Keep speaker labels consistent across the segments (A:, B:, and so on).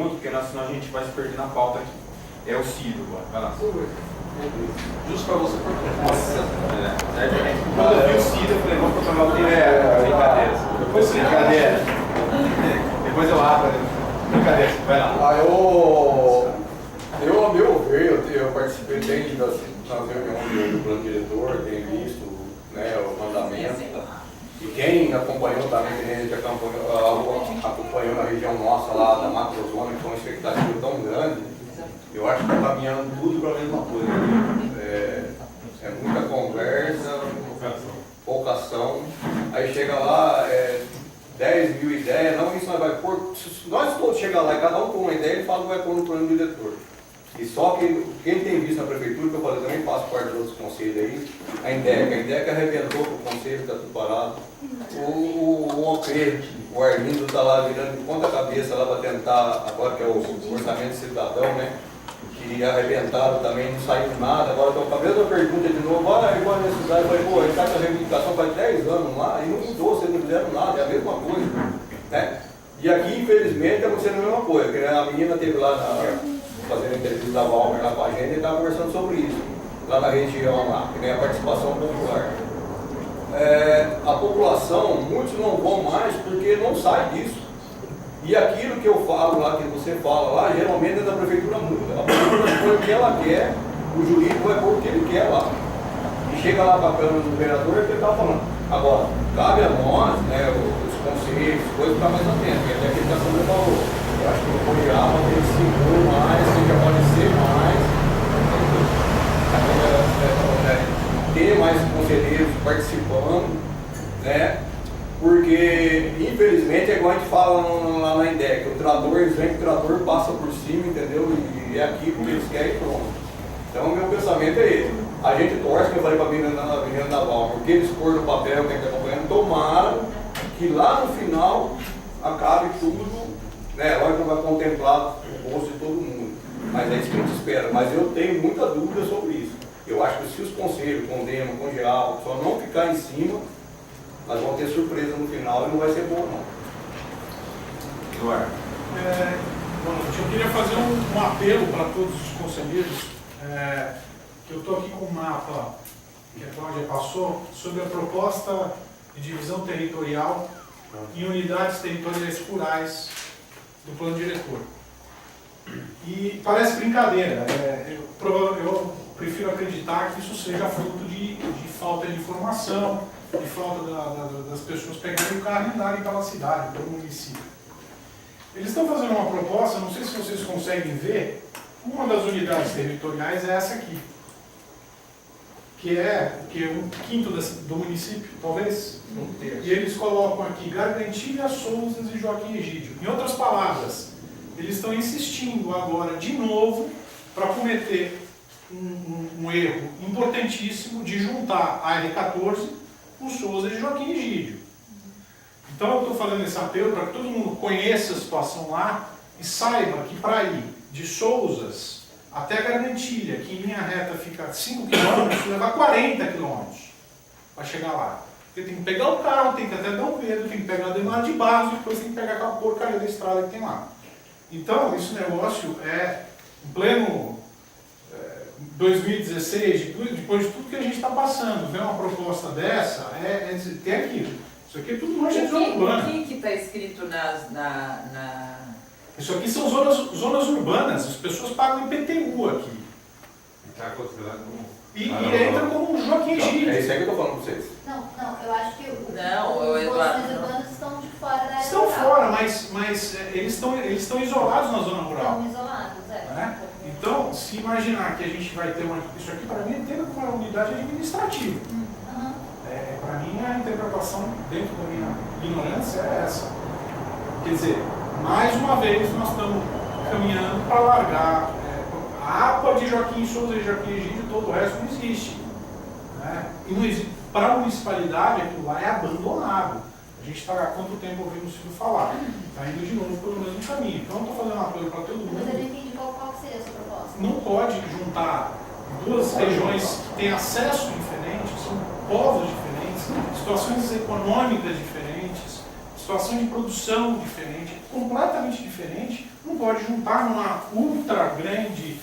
A: porque senão a gente vai se perder na pauta aqui. É o Ciro agora, vai lá.
B: Justo para você por
A: Quando eu vi o Ciro, eu falei, vamos tomar o tempo. Brincadeira. Brincadeira. Depois eu abro. Brincadeira, vai lá.
C: Eu, a meu ver, eu participei desde das reuniões do plano diretor, tenho visto, né, o mandamento. E quem acompanhou também, que a gente acompanhou na região nossa lá da macrozona, que foi uma expectativa tão grande, eu acho que está caminhando tudo para a mesma coisa. É muita conversa, pouca ação. Aí chega lá, 10 mil ideias, não, isso nós vai pôr. Se nós todos chegar lá e cada um pôr uma ideia, ele fala que vai pôr no plano diretor. E só que quem tem visto na prefeitura, que eu falei, também faço parte dos outros conselhos aí, a INDEC arrebentou com o conselho, está tudo parado. O OP, o Arlindo está lá virando de ponta cabeça lá para tentar, agora que é o orçamento cidadão, né? Que arrebentaram também, não saiu nada, agora estou com a mesma pergunta de novo, igual a necessidade, eu falei, pô, ele está com a reivindicação faz 10 anos lá e não mudou, vocês não fizeram nada, é a mesma coisa. Né? E aqui, infelizmente, está acontecendo a mesma coisa, porque a menina esteve lá fazendo a entrevista da Valmer lá com a gente e estava conversando sobre isso, lá na região lá, que tem a participação popular. A população, muitos não vão mais porque não sai disso. E aquilo que eu falo lá, que você fala lá, geralmente da prefeitura muda. A prefeitura põe o que ela quer, o jurídico vai pôr o que ele quer lá. E chega lá para a Câmara do Vereador, é o que ele está falando. Agora, cabe a nós, né, os conselheiros, coisas, ficar mais atentos, até que ele está falando valor. Eu acho que o Coriaba tem que se impor mais, tem que aparecer mais, ter mais conselheiros participando, né? Porque, infelizmente, é igual a gente fala lá na INDEC, o trator, eles vêm que o trator passa por cima, entendeu? E é aqui porque eles querem e pronto. Então, o meu pensamento é esse. A gente torce, que eu falei para a menina da Val, porque eles pôr no papel, quem está acompanhando, tomara que lá no final acabe tudo, né? Lógico que não vai contemplar o rosto de todo mundo, mas é isso que a gente espera. Mas eu tenho muita dúvida sobre isso. Eu acho que se os conselhos, Condema, Congeal, só não ficar em cima, nós vamos ter surpresa no final e não vai ser bom, não.
A: Eduardo.
D: Bom, eu queria fazer um apelo para todos os conselheiros, que eu estou aqui com um mapa que a Cláudia passou, sobre a proposta de divisão territorial em unidades territoriais rurais do plano diretor. E parece brincadeira, eu prefiro acreditar que isso seja fruto de falta de informação, de falta das pessoas pegarem o carro e andarem pela cidade, pelo município. Eles estão fazendo uma proposta, não sei se vocês conseguem ver, uma das unidades territoriais é essa aqui, que é 1/5 do município, talvez. E eles colocam aqui Gargantilha, Souzas e Joaquim Egídio. Em outras palavras, eles estão insistindo agora de novo para cometer um erro importantíssimo de juntar a R14 com Souza e Joaquim Egídio. Então eu estou fazendo esse apelo para que todo mundo conheça a situação lá e saiba que para ir de Souzas até Gargantilha, que em linha reta fica 5 km, leva 40 km para chegar lá. Porque tem que pegar o carro, tem que ir até Dom Pedro, tem que pegar a Demar de Barros e depois tem que pegar aquela porcaria da estrada que tem lá. Então, esse negócio em pleno 2016, depois de tudo que a gente está passando, ver uma proposta dessa, tem aquilo. Isso aqui é tudo mancha de zona urbana.
E: O que está escrito
D: Isso aqui são zonas urbanas, as pessoas pagam IPTU aqui.
A: Está considerado como...
D: E entra como um Joaquim Egídio.
C: É isso aí que eu estou falando para vocês.
F: Não, eu acho que
E: o
F: os
E: Eduardo,
F: postos urbanos estão de fora da área
D: Estão
F: rural.
D: fora, mas eles estão isolados na zona rural.
F: Estão isolados,
D: Né? Então, se imaginar que a gente vai ter isso aqui para mim é ter uma unidade administrativa. Para mim, a interpretação dentro da minha ignorância é essa. Quer dizer, mais uma vez nós estamos caminhando para largar a APA de Joaquim Souza e Joaquim Egídio, todo o resto não existe. Né? E não existe. Para a municipalidade, aquilo lá é abandonado. A gente está há quanto tempo ouvindo o Ciro falar? Está indo de novo pelo mesmo caminho. Então, eu estou fazendo uma coisa para todo mundo.
F: Mas eu não entendi qual seria a sua proposta.
D: Não pode juntar duas regiões que têm acesso diferente, são povos diferentes, situações econômicas diferentes, situação de produção diferente, completamente diferente, num pode juntar numa ultra grande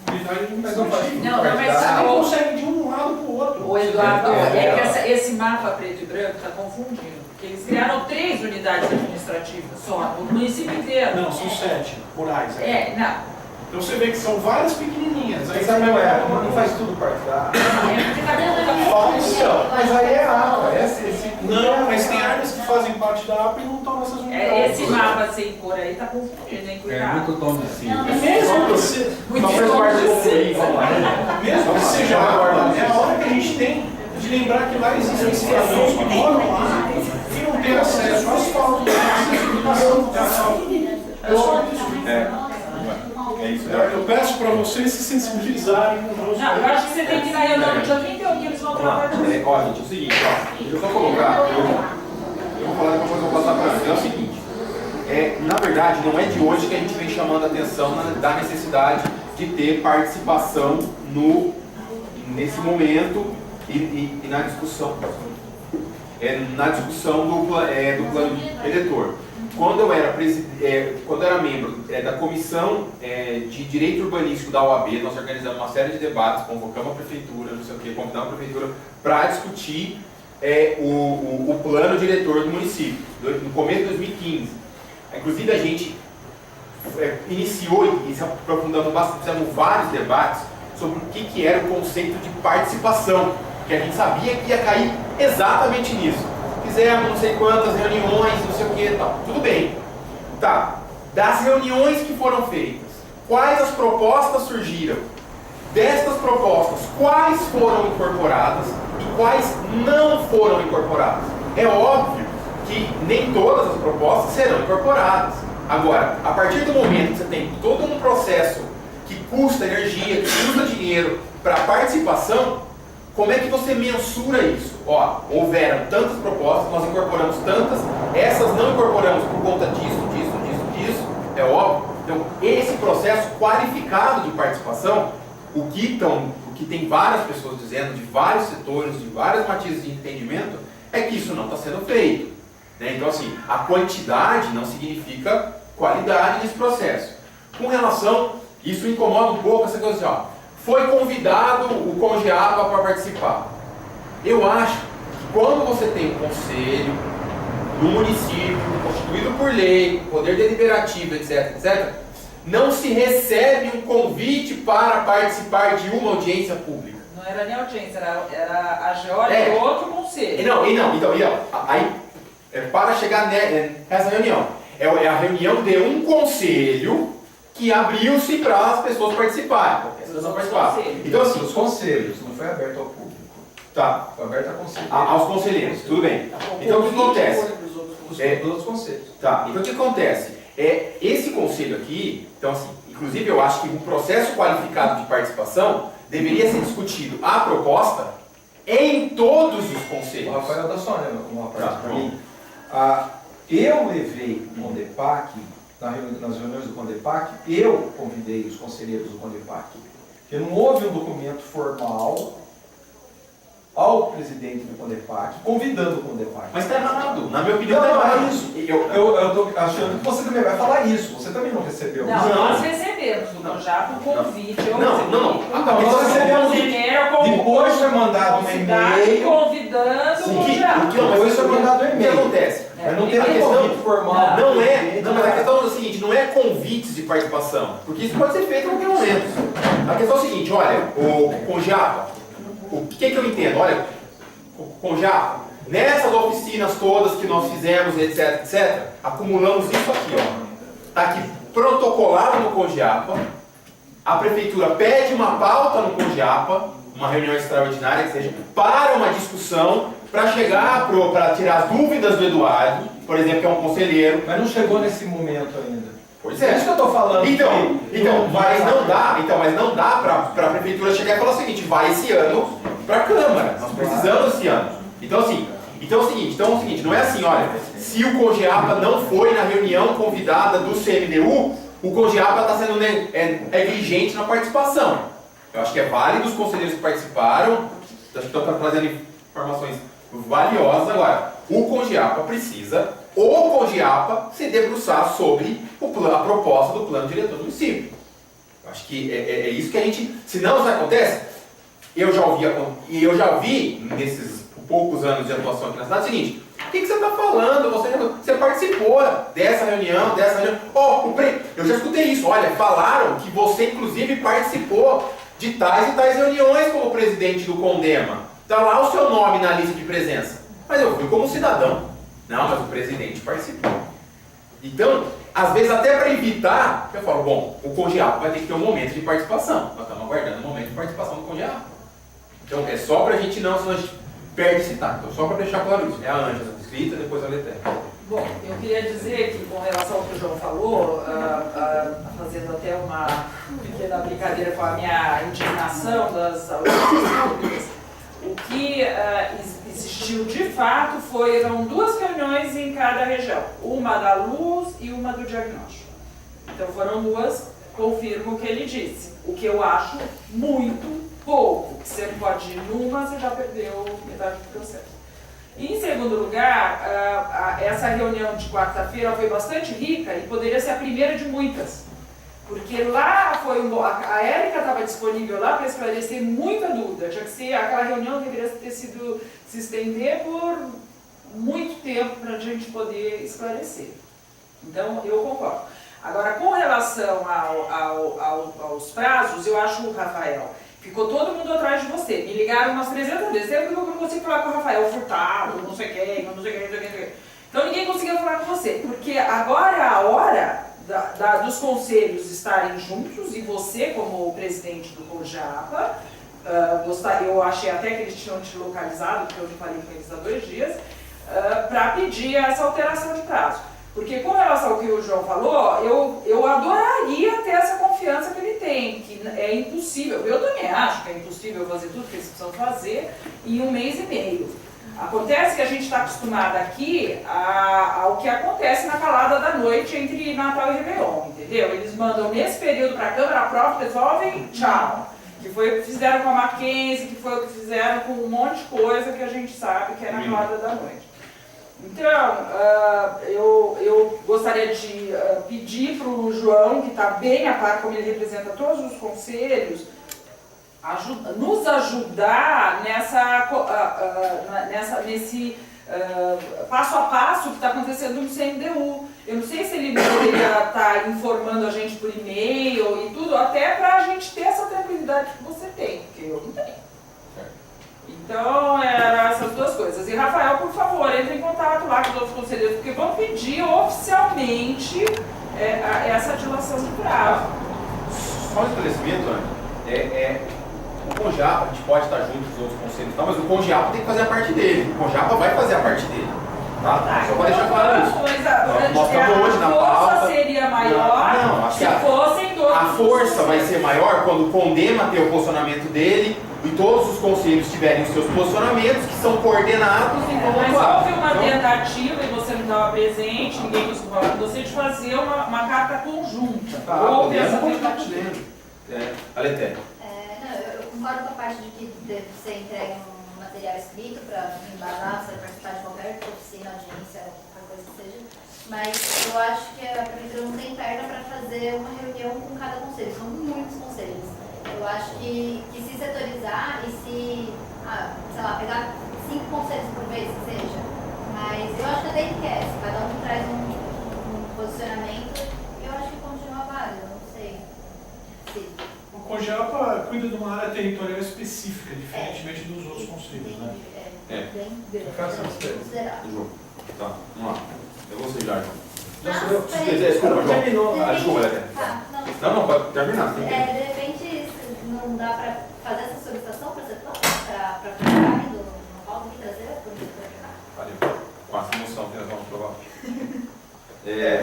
D: unidade administrativa.
E: Não, mas
D: Você não consegue de um lado para o outro.
E: Ô Eduardo, é que esse mapa preto e branco está confundindo, porque eles criaram 3 unidades administrativas só, no município inteiro.
D: Não, são 7 rurais.
E: Não.
D: Então você vê que são várias pequenininhas. Aí
A: Essa não é, não faz tudo parte da. Mas aí é água,
D: Não, mas tem áreas que fazem parte da APA e não estão nessas unidades.
E: Esse mapa sem cor aí está confundindo, hein? Cuidado.
A: tom de cinza.
D: Mesmo que você,
E: Muito difícil.
D: mesmo que seja água, é a hora que a gente tem de lembrar que lá existem cidadãos que moram lá e não têm acesso a asfalto, não têm acesso a iluminação, não têm asfalto. É só isso.
A: É isso,
D: Eu peço para vocês se sensibilizarem com os
E: Não, eu acho que você tem que ir na reunião do dia 31 que eles vão
A: Vamos lá.
E: trabalhar.
A: Ó, gente, é o seguinte, ó. Deixa eu só colocar. Eu vou falar de uma coisa que eu vou passar para vocês. É o seguinte. Na verdade, não é de hoje que a gente vem chamando a atenção da necessidade de ter participação nesse momento e na discussão. Na discussão do plano diretor. Quando eu era membro da Comissão de Direito Urbanístico da OAB, nós organizamos uma série de debates, convocamos a Prefeitura, não sei o quê, convidamos a Prefeitura para discutir o plano diretor do município, no começo de 2015. Inclusive a gente iniciou e se aprofundamos bastante, fizemos vários debates sobre o que era o conceito de participação, que a gente sabia que ia cair exatamente nisso. Fizemos não sei quantas reuniões, não sei o que e tal. Tudo bem. Tá. Das reuniões que foram feitas, quais as propostas surgiram? Destas propostas, quais foram incorporadas e quais não foram incorporadas? É óbvio que nem todas as propostas serão incorporadas. Agora, a partir do momento que você tem todo um processo que custa energia, que custa dinheiro para participação, como é que você mensura isso? Ó, houveram tantas propostas, nós incorporamos tantas, essas não incorporamos por conta disso, é óbvio. Então, esse processo qualificado de participação, o que tem várias pessoas dizendo, de vários setores, de várias matizes de entendimento, é que isso não está sendo feito. Né? Então, assim, a quantidade não significa qualidade desse processo. Com relação, isso incomoda um pouco essa coisa assim, ó. Foi convidado o Congeapa para participar. Eu acho que quando você tem um conselho no município, constituído por lei, poder deliberativo, etc., não se recebe um convite para participar de uma audiência pública.
E: Não era nem audiência, era a GEOL e outro conselho.
A: Aí, para chegar nessa reunião, é a reunião de um conselho que abriu-se para as pessoas participarem. Então, assim,
B: Os conselhos, não foi aberto ao público.
A: Tá.
B: Foi aberto a conselheiros.
A: Aos conselheiros, tudo bem. Então, o que acontece?
B: Todos os conselhos.
A: Tá, então o que acontece? Esse conselho aqui, então assim, inclusive eu acho que um processo qualificado de participação deveria ser discutido a proposta em todos os
B: O
A: conselhos.
B: Rafael da Sônia, uma parte
A: Tá,
B: para mim. Eu levei o Condepac, nas reuniões do Condepac, eu convidei os conselheiros do Condepac, porque não houve um documento formal ao presidente do Condepac, convidando o Condepac.
A: Mas está errado, na minha opinião
B: Não,
A: está
B: não
A: errado.
B: é isso. Eu estou achando que você também vai falar isso. Você também não recebeu.
E: Não, nós recebemos do Conjapa o convite.
A: Não.
B: Então, nós recebemos. Depois foi mandado um e-mail.
E: Convidando o Conjapa.
B: Depois foi mandado um
A: O que
B: e-mail.
A: acontece?
B: Mas não
A: A
B: teve
A: questão
B: convite formal.
A: Não, mas a questão é o seguinte, não é convites de participação, porque isso pode ser feito em qualquer momento. A questão é o seguinte, olha, o Conjapa, o que eu entendo? Olha, Conjapa, nessas oficinas todas que nós fizemos, etc, acumulamos isso aqui, ó. Está aqui protocolado no Conjapa, a prefeitura pede uma pauta no Conjapa, uma reunião extraordinária que seja, para uma discussão, para chegar, para tirar as dúvidas do Eduardo, por exemplo, que é um conselheiro.
B: Mas não chegou nesse momento ainda.
A: Pois
B: É isso que eu estou falando.
A: Mas não dá para a prefeitura chegar e falar o seguinte, vai esse ano para a Câmara, nós precisamos esse ano. Então é o seguinte, não é assim, olha, se o Congeapa não foi na reunião convidada do CMDU, o Congeapa está sendo negligente na participação. Eu acho que é válido os conselheiros que participaram, estão trazendo informações valiosas. Agora, o Congeapa precisa o CONGIAPA se debruçar sobre a proposta do plano diretor do município. Acho que é isso que a gente... Se não isso acontece, eu já vi nesses poucos anos de atuação aqui na cidade, o seguinte: o que você está falando? Você participou dessa reunião, eu já escutei isso. Olha, falaram que você inclusive participou de tais e tais reuniões como presidente do CONDEMA. Está lá o seu nome na lista de presença. Mas eu fui como cidadão. Não, mas o presidente participou. Então, às vezes até para evitar, eu falo, bom, o CONGIAPA vai ter que ter um momento de participação. Nós estamos aguardando um momento de participação do CONGIAPA. Então é só para a gente não, senão a gente perde esse tato. Então, só para deixar claro isso. É a Ângela escrita, depois a Letéria.
E: Bom, eu queria dizer que, com relação ao que o João falou, fazendo até uma pequena brincadeira com a minha indignação das audiências públicas, o que existiu de fato foram 2 reuniões em cada região, uma da luz e uma do diagnóstico. Então foram 2, confirmo o que ele disse, o que eu acho muito pouco, que você pode ir numa, você já perdeu metade do processo. E, em segundo lugar, essa reunião de quarta-feira foi bastante rica e poderia ser a primeira de muitas. Porque lá a Érica estava disponível lá para esclarecer muita dúvida. Tinha que ser, aquela reunião deveria ter sido se estender por muito tempo para a gente poder esclarecer. Então, eu concordo. Agora, com relação aos prazos, eu acho, Rafael, ficou todo mundo atrás de você. Me ligaram umas 300 vezes. Eu não consigo falar com o Rafael Furtado, não sei quem, não sei quem. Então ninguém conseguia falar com você. Porque agora é a hora dos conselhos estarem juntos e você, como presidente do CONGIAPA, eu achei até que eles tinham te localizado, porque eu falei com eles há 2 dias, para pedir essa alteração de prazo. Porque com relação ao que o João falou, eu adoraria ter essa confiança que ele tem, que é impossível. Eu também acho que é impossível fazer tudo que eles precisam fazer em 1 mês e meio. Acontece que a gente está acostumado aqui ao que acontece na calada da noite entre Natal e Réveillon, entendeu? Eles mandam nesse período para a Câmara, aprova, resolvem, tchau. Que foi o que fizeram com a Mackenzie, que foi o que fizeram com um monte de coisa que a gente sabe que é na calada da noite. Então, eu gostaria de pedir para o João, que está bem a par, como ele representa todos os conselhos, nos ajudar nesse passo a passo que está acontecendo no CMDU. Eu não sei se ele poderia estar informando a gente por e-mail e tudo, até para a gente ter essa tranquilidade que você tem, porque eu não tenho. Então, eram essas 2 coisas. E, Rafael, por favor, entre em contato lá com os outros conselheiros, porque vão pedir oficialmente essa dilação de prazo.
A: Só um esclarecimento, Ana. O CONGIAPA, a gente pode estar junto com os outros conselhos, mas o CONGIAPA tem que fazer a parte dele. O CONGIAPA vai fazer a parte dele. Tá? Só para deixar claro isso. Nós estamos hoje na pauta.
E: A força seria maior se fossem todos.
A: A força vai ser maior quando o CONDEMA ter o posicionamento dele e todos os conselhos tiverem os seus posicionamentos, que são coordenados e vão
E: mas
A: atuar.
E: houve uma tentativa, e você não estava presente, ninguém conseguiu falar com você, de fazer uma carta conjunta. Houve essa tentativa.
A: A Letéria.
F: Eu concordo com a parte de que deve ser entregue um material escrito para embalar, você participar de qualquer oficina, audiência, qualquer coisa que seja. Mas eu acho que a prefeitura não tem perna para fazer uma reunião com cada conselho, são muitos conselhos. Eu acho que se setorizar e se, sei lá, pegar 5 conselhos por vez, que seja. Mas eu acho que até enriquece, cada um traz um posicionamento e eu acho que continua válido, não sei.
D: O CONGIAPA cuida de uma área territorial específica, diferentemente dos outros conselhos, né?
F: Bem grande, considerável.
A: João. Tá, vamos lá. Eu vou ser já, João.
F: Desculpa,
A: João. Desculpa, Letéria. Não, pode terminar.
F: De repente, não dá para fazer essa solicitação para ser para ficar no pauta e trazer a política.
A: Valeu. Com essa moção que nós vamos aprovar.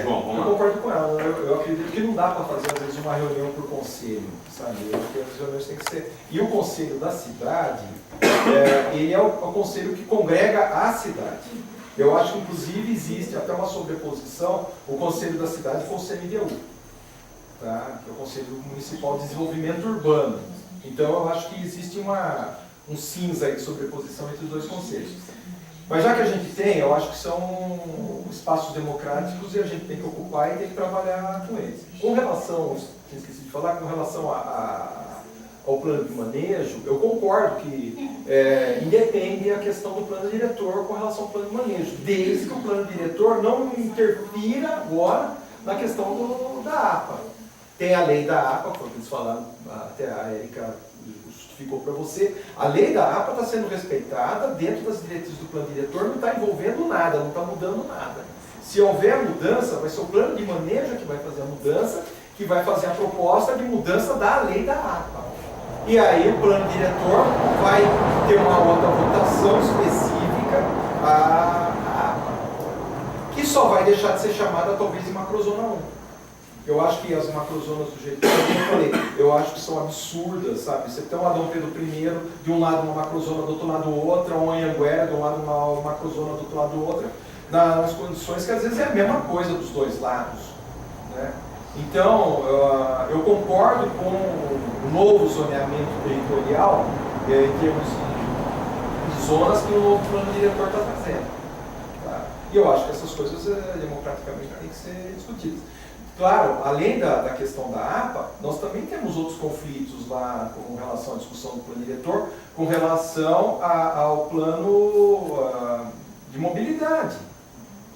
A: João, vamos lá.
B: Eu concordo com ela. Eu acredito que não dá para fazer, às vezes, uma reunião por conselho, sabe? Eu acho que as reuniões têm que ser... E o conselho da cidade, ele é o conselho que congrega a cidade. Eu acho que, inclusive, existe até uma sobreposição, o conselho da cidade com o CMDU, tá? Que é o Conselho Municipal de Desenvolvimento Urbano. Então, eu acho que existe um cinza aí de sobreposição entre os 2 conselhos. Mas já que a gente tem, eu acho que são espaços democráticos e a gente tem que ocupar e tem que trabalhar com eles. Com relação, esqueci de falar, com relação ao plano de manejo, eu concordo que independe a questão do plano diretor com relação ao plano de manejo, desde que o plano diretor não interfira agora na questão da APA. Tem a lei da APA, foi o que eles falaram, até a Érica justificou para você, a lei da APA está sendo respeitada dentro das diretrizes do plano diretor, não está envolvendo nada, não está mudando nada. Se houver mudança, vai ser o plano de manejo que vai fazer a mudança, que vai fazer a proposta de mudança da lei da APA. E aí o plano diretor vai ter uma outra votação específica à APA, que só vai deixar de ser chamada talvez de macrozona 1. Eu acho que as macrozonas do jeito que eu falei, eu acho que são absurdas, sabe? Você tem um Adão Pedro I, de um lado uma macrozona, do outro lado outra, um Anhanguera, de um lado uma macrozona, do outro lado outra, nas condições que às vezes é a mesma coisa dos dois lados, né? Então, eu concordo com o novo zoneamento territorial em termos de zonas que o novo plano diretor está trazendo. Tá? E eu acho que essas coisas democraticamente têm que ser discutidas. Claro, além da questão da APA, nós também temos outros conflitos lá com relação à discussão do plano diretor, com relação ao plano de mobilidade,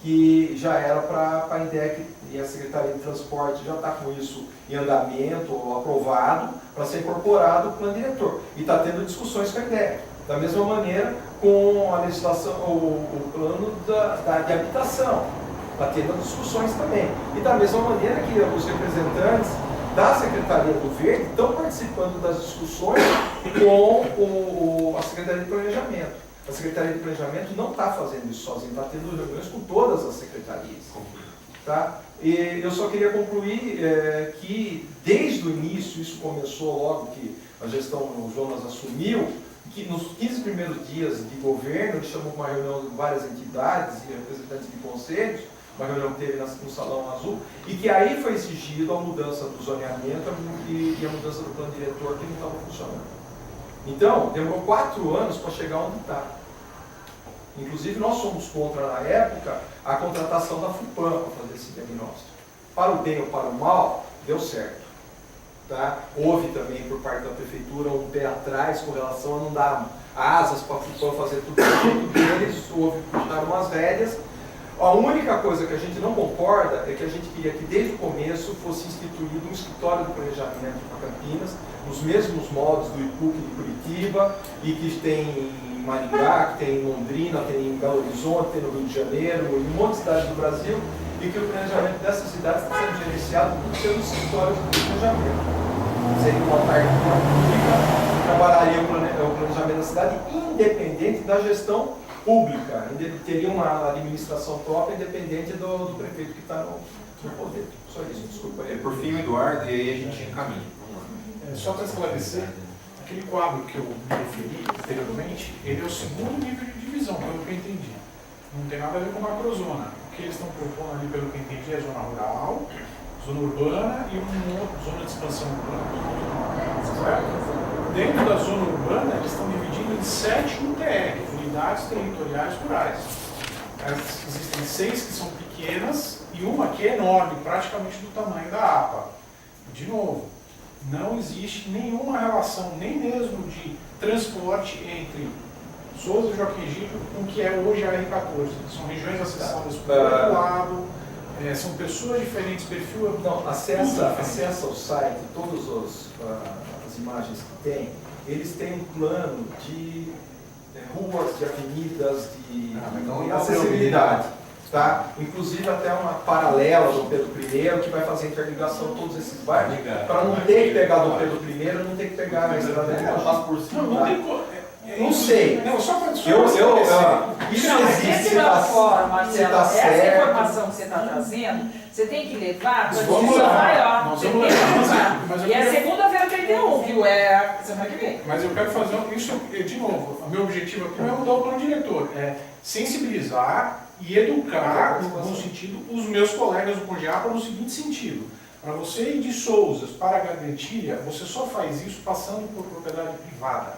B: que já era para a INDEC e a Secretaria de Transporte já está com isso em andamento, ou aprovado, para ser incorporado ao plano diretor. E está tendo discussões com a INDEC. Da mesma maneira com a legislação, o plano de habitação. Está tendo discussões também. E da mesma maneira que os representantes da Secretaria do Verde estão participando das discussões com a Secretaria de Planejamento. A Secretaria de Planejamento não está fazendo isso sozinha, está tendo reuniões com todas as secretarias. Tá? E eu só queria concluir que desde o início, isso começou logo que a gestão do Jonas assumiu, que nos 15 primeiros dias de governo, ele chamou uma reunião de várias entidades e representantes de conselhos, uma reunião que teve no Salão Azul, e que aí foi exigido a mudança do zoneamento e a mudança do plano diretor que não estava funcionando. Então, demorou 4 anos para chegar onde está. Inclusive, nós somos contra, na época, a contratação da FUPAM para fazer esse diagnóstico. Para o bem ou para o mal, deu certo. Tá? Houve também, por parte da Prefeitura, um pé atrás com relação a não dar asas para a FUPAM fazer tudo do jeito deles, houve puxar umas rédeas. A única coisa que a gente não concorda é que a gente queria que desde o começo fosse instituído um escritório de planejamento para Campinas, nos mesmos moldes do IPUC de Curitiba, e que tem em Maringá, que tem em Londrina, tem em Belo Horizonte, tem no Rio de Janeiro, em um monte de cidades do Brasil, e que o planejamento dessas cidades está sendo gerenciado pelos escritórios de planejamento. Seria uma autarquia pública que trabalharia o planejamento da cidade independente da gestão pública, teria uma administração própria independente do prefeito que está no poder. Só isso, desculpa.
A: Por fim, o Eduardo, e aí a gente encaminha.
D: Só para esclarecer, aquele quadro que eu me referi anteriormente, ele é o segundo nível de divisão, pelo que eu entendi. Não tem nada a ver com macrozona. O que eles estão propondo ali, pelo que eu entendi, é zona rural, zona urbana e uma zona de expansão urbana. Certo? Dentro da zona urbana, eles estão dividindo em 7 UTR, unidades territoriais rurais. Existem 6 que são pequenas e uma que é enorme, praticamente do tamanho da APA. De novo, não existe nenhuma relação, nem mesmo de transporte entre Souza e Joaquim Egídio com o que é hoje a R14. São regiões acessadas por outro lado, são pessoas diferentes, perfil...
B: Não, acessa ao site, todas as imagens que tem, eles têm um plano de ruas, de avenidas, de acessibilidade. Tá? Inclusive até uma paralela do Pedro I, que vai fazer a interligação de todos esses bairros, para não ter que pegar do Pedro I, não ter que pegar a estrada de Campos por cima. Não sei.
D: Não, só para
B: isso existe, se está
E: essa
B: certo.
E: informação que você está trazendo, você tem que levar para a
D: Vamos
E: discussão
D: lá.
E: maior.
D: Nós
E: Você
D: vamos
E: tem que
D: levar.
E: levar.
D: Mas eu
E: E é
D: quero-
E: segunda-feira 31, viu? É a semana que vem.
D: Mas eu quero fazer isso, de novo, o meu objetivo aqui não é mudar o plano diretor, é sensibilizar e educar, no bom sentido, os meus colegas do Condiapa no seguinte sentido. Para você ir de Souzas para a Gargantilha, você só faz isso passando por propriedade privada.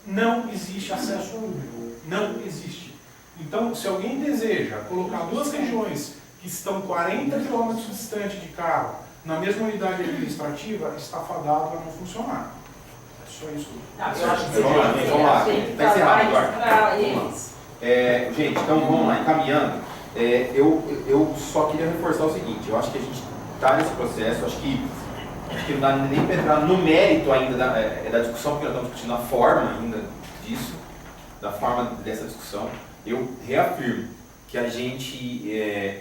D: Não existe acesso público. Não existe. Então, se alguém deseja colocar duas regiões que estão 40 quilômetros distante de carro na mesma unidade administrativa, está fadado a não funcionar. É só isso.
E: Não, eu acho que
A: Vamos lá.
E: tem que
A: Tá encerrado,
E: falar
A: Eduardo.
E: isso para eles.
A: Gente, então vamos lá, encaminhando. Eu só queria reforçar o seguinte, eu acho que a gente está nesse processo, acho que não dá nem para entrar no mérito ainda da discussão, porque nós estamos discutindo a forma ainda disso, da forma dessa discussão. Eu reafirmo que a gente,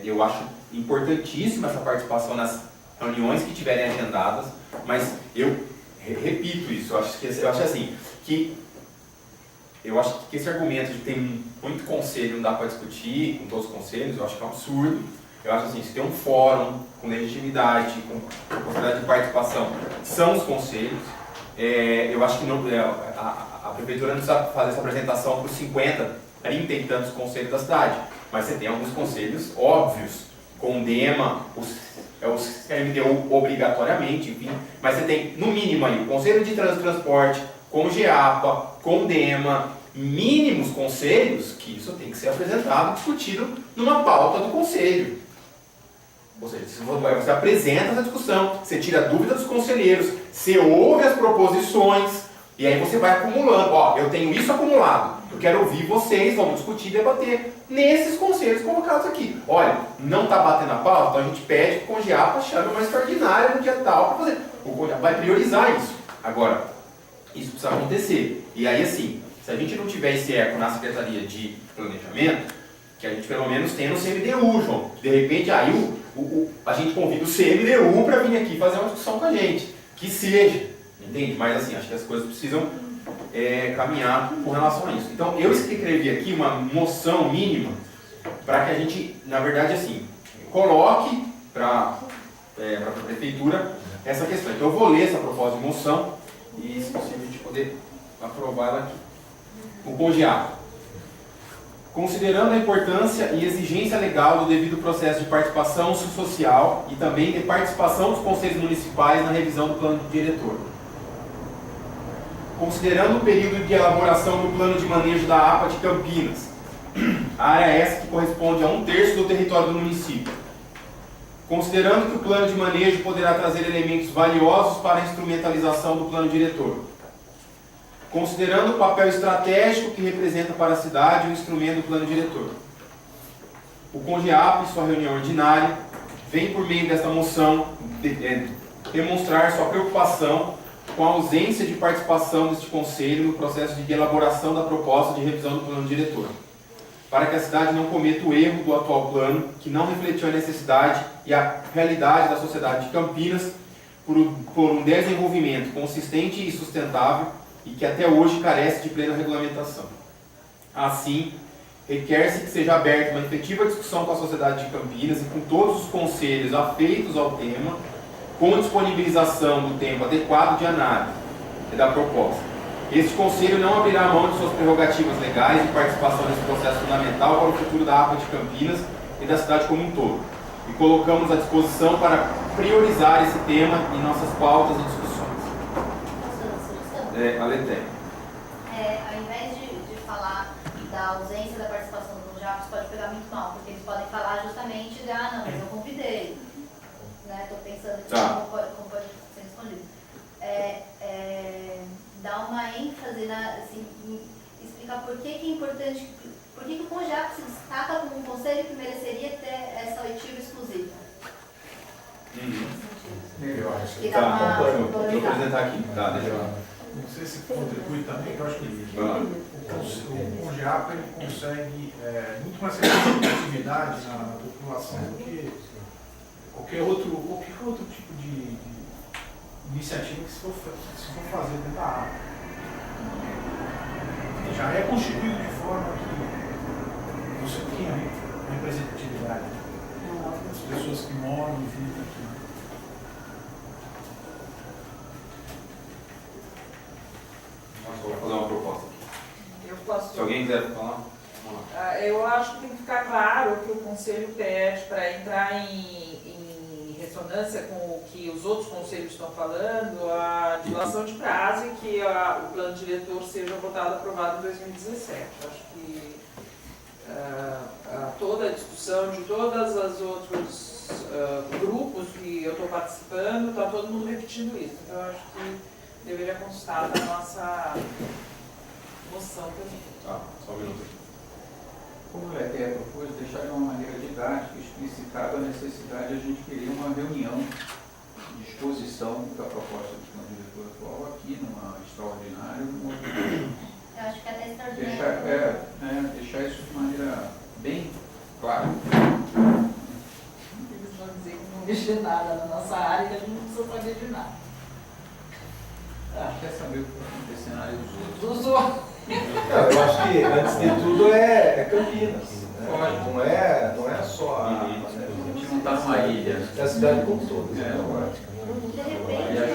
A: eu acho importantíssima essa participação nas reuniões que tiverem agendadas, mas eu repito isso, eu acho assim, que esse argumento de que tem muito conselho, não dá para discutir com todos os conselhos, eu acho que é um absurdo. Eu acho assim, se tem um fórum com legitimidade, com possibilidade de participação, são os conselhos. Eu acho que não, a prefeitura não precisa fazer essa apresentação para os 50, 30 e tantos conselhos da cidade, mas você tem alguns conselhos óbvios, com o DEMA, os CMDU obrigatoriamente, enfim, mas você tem no mínimo aí o Conselho de Transporte, com o GEAPA, com o DEMA, mínimos conselhos que isso tem que ser apresentado, discutido numa pauta do conselho. Ou seja, você apresenta essa discussão, você tira a dúvida dos conselheiros, você ouve as proposições, e aí você vai acumulando. Ó, eu tenho isso acumulado, eu quero ouvir vocês, vamos discutir e debater nesses conselhos colocados aqui. Olha, não está batendo a pauta, então a gente pede que o CONGEAPA chame uma extraordinária no dia tal para fazer. O CONGEAPA vai priorizar isso. Agora, isso precisa acontecer. E aí, assim, se a gente não tiver esse eco na Secretaria de Planejamento, que a gente pelo menos tem no CMDU, João. De repente, aí a gente convida o CMDU para vir aqui fazer uma discussão com a gente. Que seja, entende? Mas assim, acho que as coisas precisam caminhar com relação a isso. Então, eu escrevi aqui uma moção mínima para que a gente, na verdade, assim, coloque para a Prefeitura essa questão. Então, eu vou ler essa proposta de moção e, se possível, a gente poder aprovar ela aqui. O CONGEAPA. Considerando a importância e exigência legal do devido processo de participação social e também de participação dos conselhos municipais na revisão do plano diretor. Considerando o período de elaboração do plano de manejo da APA de Campinas, a área essa que corresponde a 1/3 do território do município. Considerando que o plano de manejo poderá trazer elementos valiosos para a instrumentalização do plano diretor. Considerando o papel estratégico que representa para a cidade o instrumento do plano diretor. O CONGEAPA, em sua reunião ordinária, vem por meio desta moção demonstrar sua preocupação com a ausência de participação deste Conselho no processo de elaboração da proposta de revisão do plano diretor, para que a cidade não cometa o erro do atual plano, que não refletiu a necessidade e a realidade da sociedade de Campinas por um desenvolvimento consistente e sustentável e que até hoje carece de plena regulamentação. Assim, requer-se que seja aberta uma efetiva discussão com a sociedade de Campinas e com todos os conselhos afeitos ao tema, com disponibilização do tempo adequado de análise da proposta. Este conselho não abrirá mão de suas prerrogativas legais de participação nesse processo fundamental para o futuro da APA de Campinas e da cidade como um todo. E colocamos à disposição para priorizar esse tema em nossas pautas e discussões. Aleté.
F: Ao invés de falar da ausência da participação do CONGEAPA, isso pode pegar muito mal, porque eles podem falar justamente de, não, mas eu convidei. Estou pensando que como pode ser respondido. Dar uma ênfase, assim, explicar por que é importante, por que o CONGEAPA se destaca como um conselho que mereceria ter essa oitiva exclusiva.
C: Eu acho
F: Que
C: que
F: dá uma
A: Deixa eu apresentar aqui. Tá, deixa eu.
D: Não sei se contribui também, que eu acho que o CONGEAPA ele consegue muito mais representatividade na população do que qualquer outro tipo de iniciativa que se for fazer dentro da APA. Já é constituído de forma que você tem a representatividade das pessoas que moram e vivem aqui.
A: Vou fazer uma proposta aqui.
E: Eu posso...
A: Se alguém quiser falar, vamos lá.
E: Eu acho que tem que ficar claro que o Conselho pede para entrar em ressonância com o que os outros conselhos estão falando, a dilação de prazo e que o plano diretor seja votado e aprovado em 2017. Acho que toda a discussão de todos os outros grupos que eu estou participando, está todo mundo repetindo isso. Então, eu acho que deveria constar na nossa moção também.
A: Tá, só um minuto.
G: Como o Leté propôs, deixar de uma maneira didática, explicitado a necessidade de a gente querer uma reunião de exposição da proposta do plano diretor atual aqui, numa extraordinária, num outro dia.
F: Eu acho que até extraordinário.
G: Deixar isso de maneira bem clara.
E: Eles vão dizer que não mexer nada na nossa área e que a gente não precisa saber de nada.
G: Quer saber o que vai acontecer na área dos outros?
E: Dos outros.
B: Eu acho que, antes de tudo, é Campinas. Né? Não é só a...
G: A gente não está numa ilha.
B: É a cidade como toda.
F: De repente,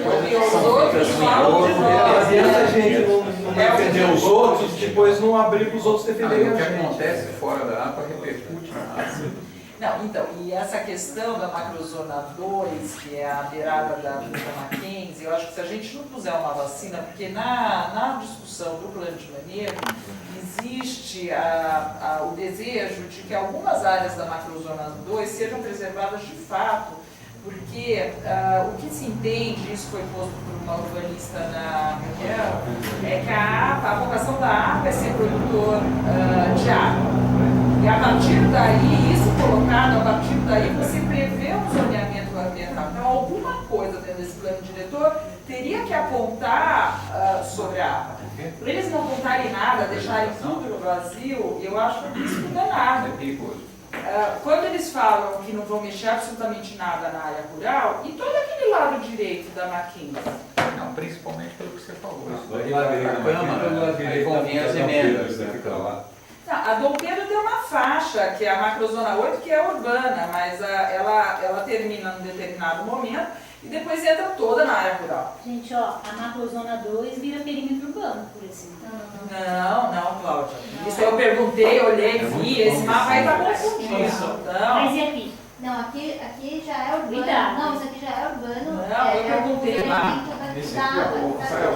E: Porque os outros falam de
B: Às
E: nós.
B: vezes a gente não defender os outros, depois não abrir para os outros defenderem
G: O
B: a
G: que
B: gente.
G: acontece fora da APA repercute na APA.
E: Não, então, e essa questão da macrozona 2, que é a beirada da Mackenzie, eu acho que se a gente não puser uma vacina, porque na discussão do plano de manejo, existe o desejo de que algumas áreas da macrozona 2 sejam preservadas de fato, porque o que se entende, isso foi posto por uma urbanista na reunião, é que a vocação da APA é ser produtor de água. E a partir daí, isso colocado, a partir daí você prevê um zoneamento ambiental. Então, alguma coisa dentro desse plano diretor teria que apontar sobre a APA. Por eles não apontarem nada, deixarem tudo no vazio, eu acho que isso não dá nada.
G: É perigoso.
E: Quando eles falam que não vão mexer absolutamente nada na área rural, e todo aquele lado direito da Mackenzie?
G: Não, principalmente pelo que você falou. Isso
C: Vai
G: daí
C: lá
G: vai
C: direita,
G: para a Câmara, aí vão vir as emendas.
E: A Dom Pedro tem uma faixa, que é a macrozona 8, que é urbana, mas ela termina num determinado momento e depois entra toda na área rural.
H: Gente, ó, a macrozona 2 vira perímetro urbano, por isso.
E: Não, Cláudia. Isso eu perguntei, olhei, vi, esse mapa aí tá confundindo. Não.
H: Mas e aqui?
F: não, aqui já é urbano.
H: Cuidado.
F: Não, isso aqui já é urbano.
E: Não, eu perguntei.
B: Esse aqui é o Rafael.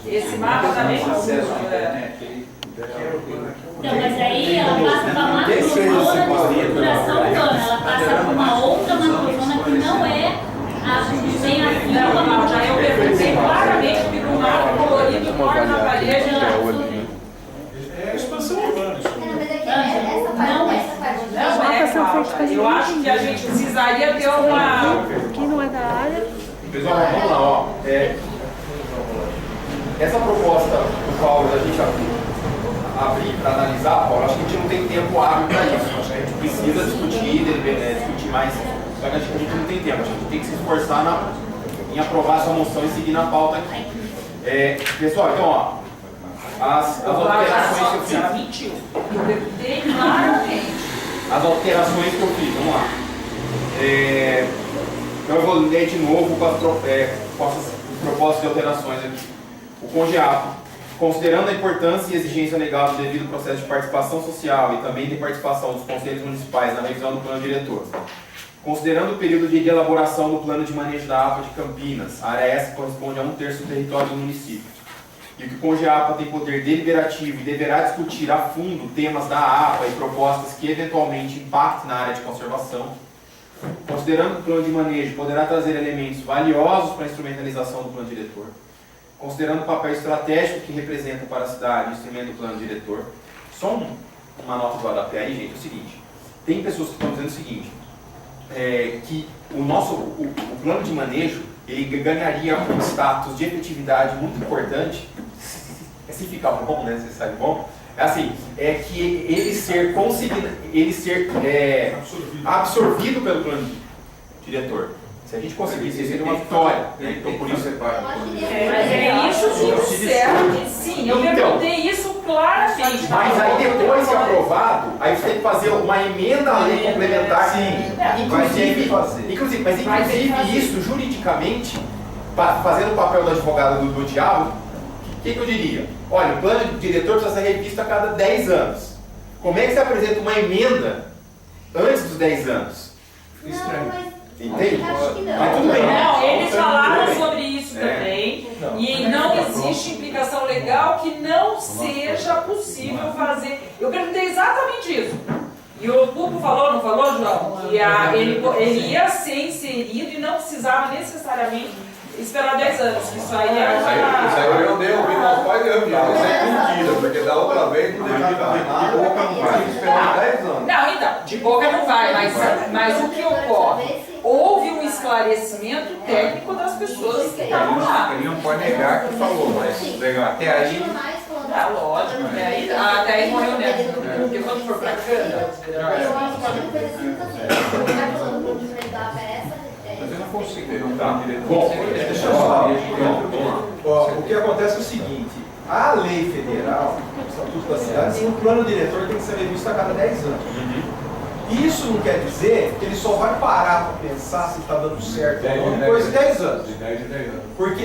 E: Esse mapa tá bem
G: acesso à
E: confuso.
G: internet.
H: Então, mas aí ela passa para uma macrozona de estruturação urbana, ela passa por uma outra macrozona que não é a que tem aqui.
E: Não, Cláudia, eu perguntei claramente que no mapa colorido corta na parede.
D: É expansão urbana isso.
F: Não, mas aqui essa parte.
E: Não é, Cláudia. Eu acho que a gente precisaria ter uma...
I: Que não é da área.
A: Pessoal, vamos lá, ó. Essa proposta do Paulo da gente abrir para analisar, Paulo, acho que a gente não tem tempo hábil para isso. Acho que a gente precisa discutir mais, só que acho que a gente não tem tempo. A gente tem que se esforçar em aprovar essa moção e seguir na pauta aqui. Pessoal, então, ó, as alterações que eu fiz.
E: Ela mentiu. Eu perguntei claramente.
A: As alterações que eu fiz, vamos lá. Então eu vou ler de novo com as propostas de alterações aqui. O CONGEAP, considerando a importância e exigência legal do devido processo de participação social e também de participação dos conselhos municipais na revisão do plano diretor, considerando o período de elaboração do plano de manejo da APA de Campinas, a área essa corresponde a 1/3 do território do município, e que o CONGEAPA tem poder deliberativo e deverá discutir a fundo temas da APA e propostas que eventualmente impactem na área de conservação, considerando que o plano de manejo poderá trazer elementos valiosos para a instrumentalização do plano diretor, considerando o papel estratégico que representa para a cidade o instrumento do plano diretor. Só uma nota do HDP aí, gente, é o seguinte: tem pessoas que estão dizendo o seguinte, que o plano de manejo ele ganharia um status de efetividade muito importante, se ficar bom, né, se sabe bom, é que ele ser absorvido pelo plano diretor. Se a gente conseguisse, seria uma vitória. Então, por isso
E: Mas é isso tudo certo. Sim, eu perguntei isso claramente.
A: Mas aí depois de aprovado, aí você tem que fazer uma emenda à lei complementar.
B: Sim,
A: Mas isso juridicamente, fazendo o papel do advogado do diabo, o que eu diria? Olha, o plano diretor precisa ser revisto a cada 10 anos. Como é que você apresenta uma emenda antes dos 10 anos?
F: Estranho.
A: Entende?
F: Acho que não.
A: Mas tudo bem.
E: Não, eles falaram sobre isso também. E não existe implicação legal que não seja possível fazer. Eu falou, João? Que ele ia ser inserido e não precisava necessariamente esperar 10 anos. Isso aí era
C: Isso aí eu dei ouvido aos pais mesmo, isso é mentira, porque da outra vez não deixava nada, tinha que esperar 10 anos.
E: Não, então, de boca não vai, mas o que ocorre? Houve um esclarecimento técnico das pessoas que estavam lá.
G: Ele não pode negar que falou, mas legal, até aí.
E: Ah, lógico, até aí morreu neto. Porque quando for pra cana.
F: Eu acho que uma coisa assim também. Vai falando um pouco da peça.
G: Mas eu não consigo, não tá direito.
B: Bom, deixa eu falar. O que acontece é o seguinte, a lei federal, o Estatuto da Cidade, diz que o plano diretor tem que ser revisto a cada 10 anos. Isso não quer dizer que ele só vai parar para pensar se está dando certo ou não depois de 10 anos.
C: De 10 em 10 anos.
B: Porque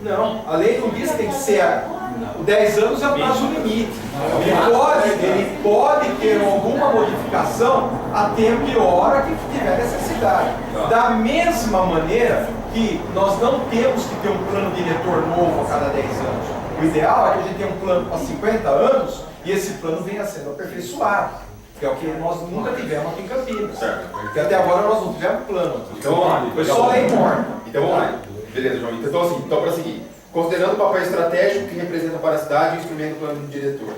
B: não, a lei não diz que tem que ser 10 anos é o prazo limite. Ele pode ter alguma modificação a tempo e hora que tiver necessidade. Da mesma maneira que nós não temos que ter um plano diretor novo a cada 10 anos. O ideal é que a gente tenha um plano para 50 anos e esse plano venha sendo aperfeiçoado. Que é o que nós nunca tivemos aqui em Campinas.
A: Certo.
B: Porque até agora nós não tivemos plano.
A: Então vamos lá.
B: Foi só lei morta.
A: Então vamos lá. Beleza, João. Então assim, para seguir. Considerando o papel estratégico que representa para a cidade o instrumento do plano do diretor.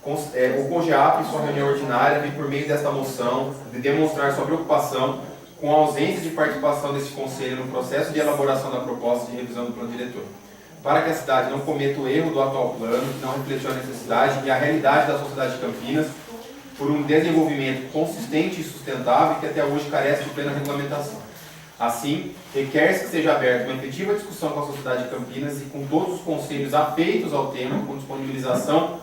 A: O CONGEAP, em sua reunião ordinária, vem por meio desta moção de demonstrar sua preocupação com a ausência de participação desse conselho no processo de elaboração da proposta de revisão do plano diretor. Para que a cidade não cometa o erro do atual plano, que não refletiu a necessidade e a realidade da sociedade de Campinas, por um desenvolvimento consistente e sustentável que até hoje carece de plena regulamentação. Assim, requer-se que seja aberta uma efetiva discussão com a sociedade de Campinas e com todos os conselhos afeitos ao tema, com disponibilização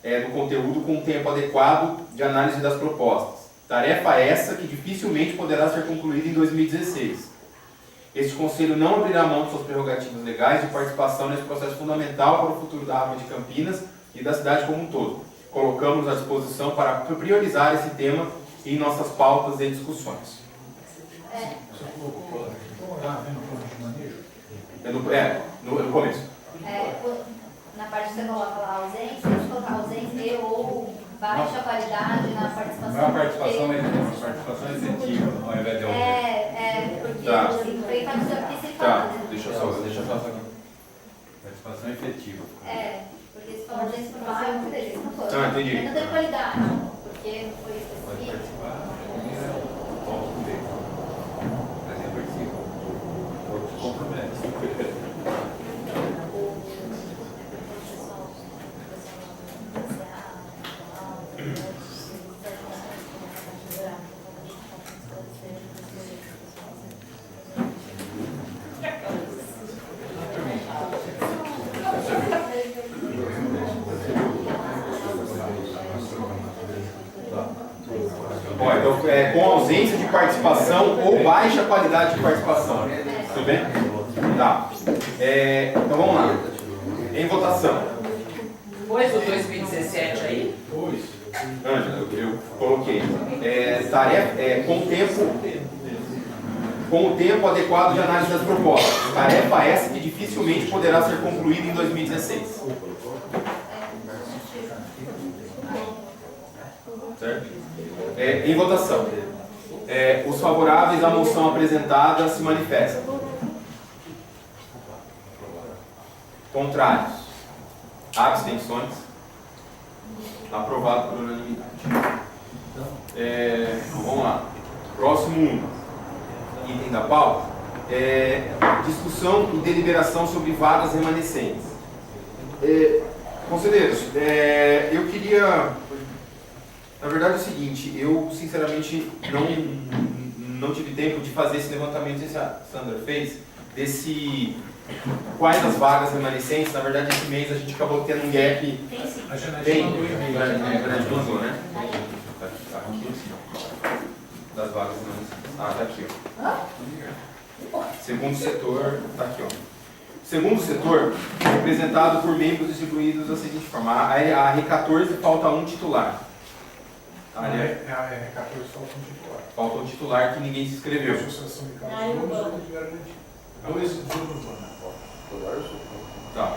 A: do conteúdo com um tempo adequado de análise das propostas. Tarefa essa que dificilmente poderá ser concluída em 2016. Este conselho não abrirá mão de suas prerrogativas legais de participação nesse processo fundamental para o futuro da água de Campinas e da cidade como um todo. Colocamos à disposição para priorizar esse tema em nossas pautas e discussões. No começo.
F: Na parte que você coloca lá ausência, se colocar ausência ou baixa qualidade na participação.
I: Não é uma participação efetiva, ao invés de
F: porque
A: Tá.
F: foi para dizer o que se
A: Tá,
F: fala.
A: deixa eu só aqui.
I: participação efetiva.
F: Porque se for ausência para fazer uma coisa, não foi.
A: Ah, entendi.
F: Mas não tem qualidade, porque foi
I: Pode
F: específico.
I: participar, volta dele. Mas ele participa. Outros comprometem.
A: Bom, então, com ausência de participação ou baixa qualidade de participação. Tudo bem? Tá. Então vamos lá. Em votação.
E: Pois o 2017 aí?
A: Ângela, eu coloquei. Tarefa com o tempo adequado de análise das propostas. Tarefa essa que dificilmente poderá ser concluída em 2016. Certo? Em votação. Os favoráveis à moção apresentada se manifestam. Contrários? Abstenções? Aprovado por unanimidade. Vamos lá. Próximo item da pauta. Discussão e deliberação sobre vagas remanescentes. Conselheiros, eu queria... Na verdade é o seguinte, eu sinceramente não tive tempo de fazer esse levantamento que a Sandra fez, quais as vagas remanescentes. Na verdade esse mês a gente acabou tendo um gap.
H: Tem sim.
D: A Janete
A: Tem,
D: mandou e-mail.
A: a Janete mandou, né? Aqui assim, das vagas remanescentes. Tá aqui, ó. Segundo setor, tá aqui, ó. Segundo setor, representado por membros distribuídos da seguinte forma. A R14 falta um titular.
D: É 14 falta um titular.
A: Falta um titular que ninguém se inscreveu.
D: Associação de
H: Da área urbana.
D: Dois de urbana.
A: Tá.